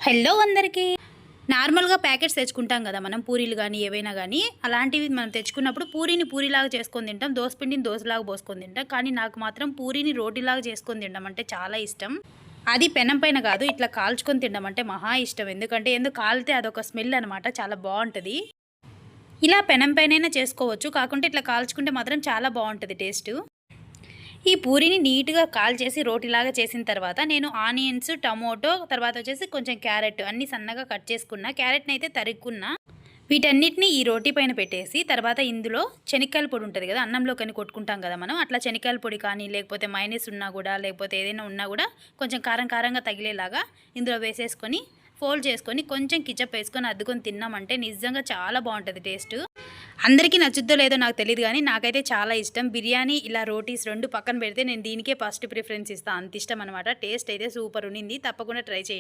Hello అందరికీ. నార్మల్గా packets తెచ్చుకుంటాం కదా మనం, పూరీలు కానీ ఏవైనా కానీ. అలాంటివి మనం తెచ్చుకున్నప్పుడు పూరీని పూరీలాగా చేసుకొని తింటాం, దోసపిండిని దోశలాగా పోసుకొని తింటాం. కానీ నాకు మాత్రం పూరీని రోటీలాగా చేసుకొని తినడం అంటే చాలా ఇష్టం. అది పెనం పైన కాదు, ఇట్లా కాల్చుకొని తినడం అంటే మహా ఇష్టం. ఎందుకంటే కాలితే అదొక స్మెల్ అనమాట, చాలా బాగుంటుంది. ఇలా పెనం పైన చేసుకోవచ్చు, కాకుంటే ఇట్లా కాల్చుకుంటే మాత్రం చాలా బాగుంటుంది టేస్ట్. ఈ పూరీని నీట్గా కాల్చేసి రోటీలాగా చేసిన తర్వాత నేను ఆనియన్స్, టమోటో, తర్వాత వచ్చేసి కొంచెం క్యారెట్ అన్నీ సన్నగా కట్ చేసుకున్నా. క్యారెట్ని అయితే తరుక్కున్నా. వీటన్నిటిని ఈ రోటీ పైన పెట్టేసి తర్వాత ఇందులో శనక్కాయల పొడి ఉంటుంది కదా, అన్నంలో కానీ కొట్టుకుంటాం కదా మనం, అట్లా శనక్కాయల పొడి కానీ లేకపోతే మైనస్ ఉన్నా కూడా, లేకపోతే ఏదైనా ఉన్నా కూడా కొంచెం కారం కారంగా తగిలేలాగా ఇందులో వేసేసుకొని ఫోల్డ్ చేసుకొని కొంచెం కిచప్ వేసుకొని అద్దుకొని తిన్నామంటే నిజంగా చాలా బాగుంటుంది టేస్ట్. అందరికీ నచ్చుద్దో లేదో నాకు తెలియదు, కానీ నాకైతే చాలా ఇష్టం. బిర్యానీ ఇలా రోటీస్ రెండు పక్కన పెడితే నేను దీనికే ఫస్ట్ ప్రిఫరెన్స్ ఇస్తాను, అంత ఇష్టం అనమాట. టేస్ట్ అయితే సూపర్ ఉన్నింది, తప్పకుండా ట్రై చేయండి.